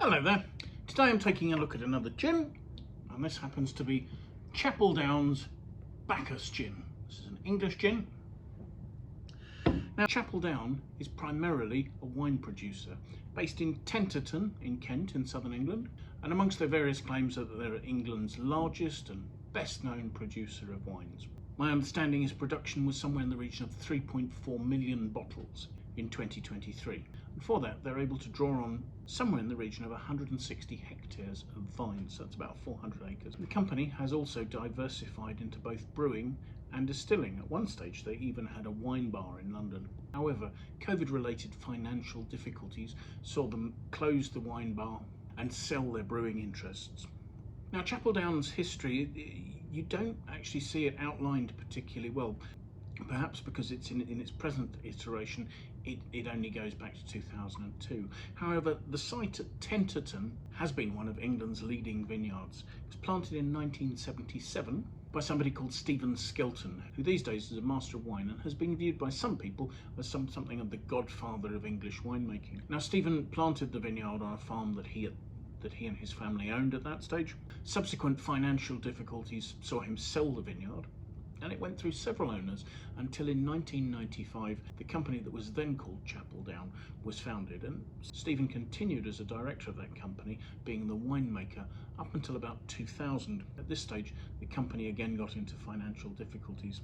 Hello there. Today I'm taking a look at another gin, and this happens to be Chapel Down's Bacchus gin. This is an English gin. Now, Chapel Down is primarily a wine producer based in Tenterden in Kent in southern England, and amongst their various claims are that they're England's largest and best known producer of wines. My understanding is production was somewhere in the region of 3.4 million bottles in 2023. And for that, they're able to draw on somewhere in the region of 160 hectares of vines, so that's about 400 acres. The company has also diversified into both brewing and distilling. At one stage, they even had a wine bar in London. However, COVID-related financial difficulties saw them close the wine bar and sell their brewing interests. Now, Chapel Down's history, you don't actually see it outlined particularly well. Perhaps because it's in its present iteration, it only goes back to 2002. However, the site at Tenterden has been one of England's leading vineyards. It was planted in 1977 by somebody called Stephen Skelton, who these days is a master of wine and has been viewed by some people as something of the godfather of English winemaking. Now, Stephen planted the vineyard on a farm that he and his family owned at that stage. Subsequent financial difficulties saw him sell the vineyard, and it went through several owners until in 1995 the company that was then called Chapel Down was founded, and Stephen continued as a director of that company, being the winemaker up until about 2000. At this stage the company again got into financial difficulties,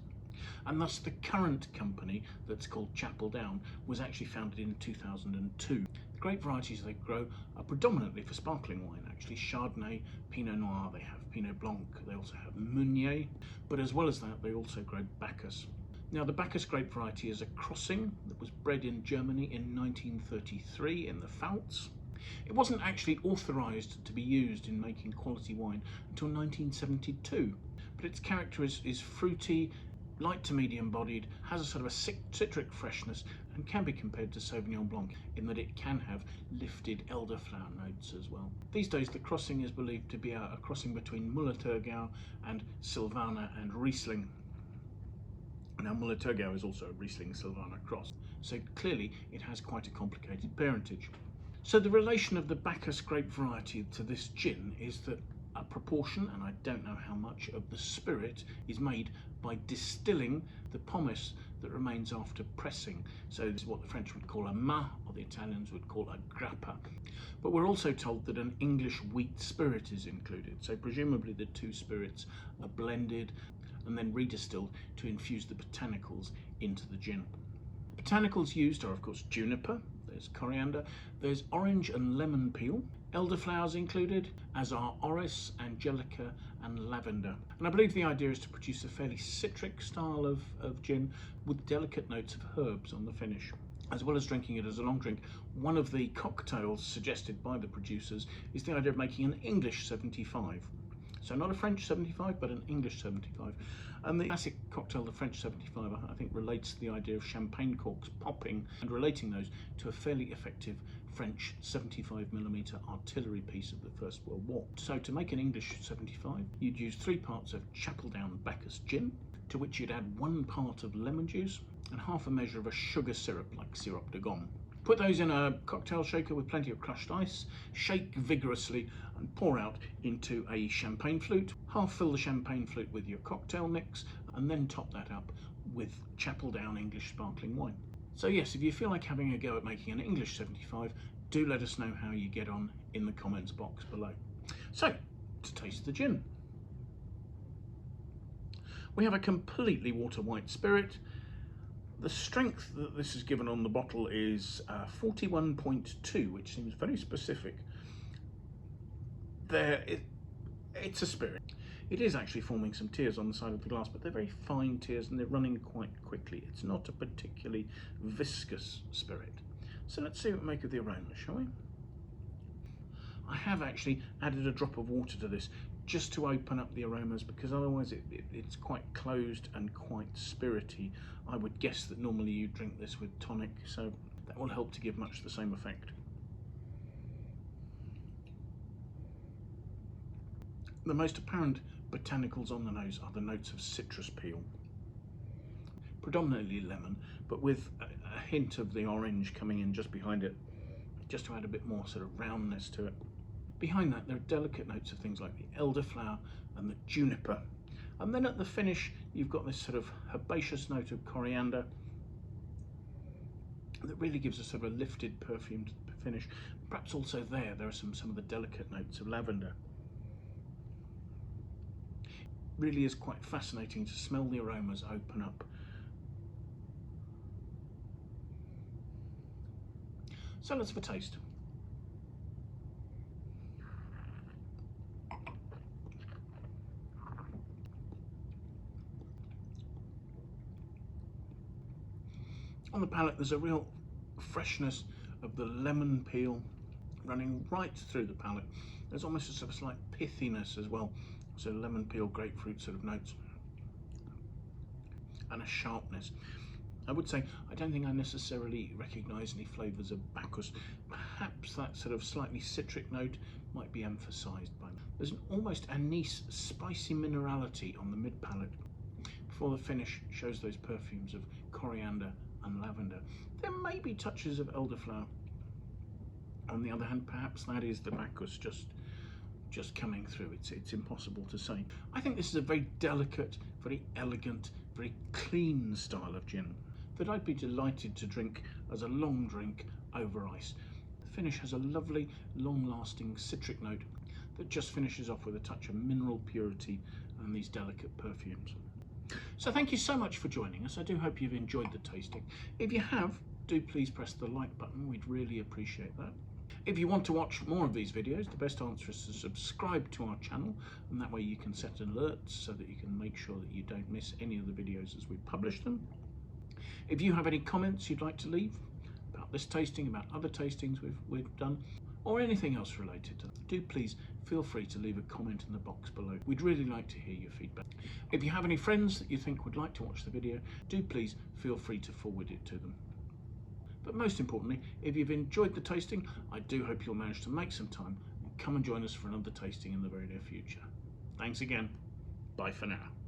and thus the current company that's called Chapel Down was actually founded in 2002. The grape varieties they grow are predominantly for sparkling wine, actually Chardonnay, Pinot Noir, they have Pinot Blanc, they also have Meunier, but as well as that they also grow Bacchus. Now, the Bacchus grape variety is a crossing that was bred in Germany in 1933 in the Pfalz. It wasn't actually authorised to be used in making quality wine until 1972, but its character is fruity, light to medium bodied, has a sort of a citric freshness, and can be compared to Sauvignon Blanc in that it can have lifted elderflower notes as well. These days the crossing is believed to be a crossing between Müller-Thurgau and Silvaner and Riesling. Now, Müller-Thurgau is also a Riesling-Silvaner cross, so clearly it has quite a complicated parentage. So the relation of the Bacchus grape variety to this gin is that a proportion, and I don't know how much, of the spirit is made by distilling the pomace that remains after pressing. So this is what the French would call a ma, or the Italians would call a grappa. But we're also told that an English wheat spirit is included, so presumably the two spirits are blended and then redistilled to infuse the botanicals into the gin. The botanicals used are of course juniper, there's coriander, there's orange and lemon peel, elderflowers included, as are orris, angelica and lavender. And I believe the idea is to produce a fairly citric style of gin with delicate notes of herbs on the finish. As well as drinking it as a long drink, one of the cocktails suggested by the producers is the idea of making an English 75. So not a French 75, but an English 75. And the classic cocktail, the French 75, I think relates to the idea of champagne corks popping and relating those to a fairly effective French 75mm artillery piece of the First World War. So to make an English 75, you'd use 3 parts of Chapel Down Bacchus gin, to which you'd add 1 part of lemon juice and half a measure of a sugar syrup like sirop de gomme. Put those in a cocktail shaker with plenty of crushed ice, shake vigorously and pour out into a champagne flute. Half fill the champagne flute with your cocktail mix and then top that up with Chapel Down English sparkling wine. So yes, if you feel like having a go at making an English 75, do let us know how you get on in the comments box below. So, to taste the gin. We have a completely water white spirit. The strength that this is given on the bottle is 41.2, which seems very specific. It's a spirit. It is actually forming some tears on the side of the glass, but they're very fine tears and they're running quite quickly. It's not a particularly viscous spirit. So let's see what we make of the aroma, shall we? I have actually added a drop of water to this just to open up the aromas, because otherwise it's quite closed and quite spirity. I would guess that normally you drink this with tonic, so that will help to give much the same effect. The most apparent botanicals on the nose are the notes of citrus peel, predominantly lemon, but with a hint of the orange coming in just behind it just to add a bit more sort of roundness to it. Behind that, there are delicate notes of things like the elderflower and the juniper. And then at the finish, you've got this sort of herbaceous note of coriander that really gives a sort of a lifted perfume to the finish. Perhaps also there are some of the delicate notes of lavender. Really is quite fascinating to smell the aromas open up. So let's have a taste. On the palate, there's a real freshness of the lemon peel running right through the palate. There's almost a sort of slight pithiness as well, so lemon peel, grapefruit sort of notes, and a sharpness. I would say I don't think I necessarily recognise any flavours of Bacchus. Perhaps that sort of slightly citric note might be emphasised by that. There's an almost anise spicy minerality on the mid palate before the finish shows those perfumes of coriander and lavender. There may be touches of elderflower. On the other hand, perhaps that is the Bacchus just coming through. It's impossible to say. I think this is a very delicate, very elegant, very clean style of gin that I'd be delighted to drink as a long drink over ice. The finish has a lovely, long-lasting citric note that just finishes off with a touch of mineral purity and these delicate perfumes. So thank you so much for joining us. I do hope you've enjoyed the tasting. If you have, do please press the like button. We'd really appreciate that. If you want to watch more of these videos, the best answer is to subscribe to our channel, and that way you can set alerts so that you can make sure that you don't miss any of the videos as we publish them. If you have any comments you'd like to leave about this tasting, about other tastings we've done, or anything else related to that, do please feel free to leave a comment in the box below. We'd really like to hear your feedback. If you have any friends that you think would like to watch the video, do please feel free to forward it to them. But most importantly, if you've enjoyed the tasting, I do hope you'll manage to make some time and come and join us for another tasting in the very near future. Thanks again. Bye for now.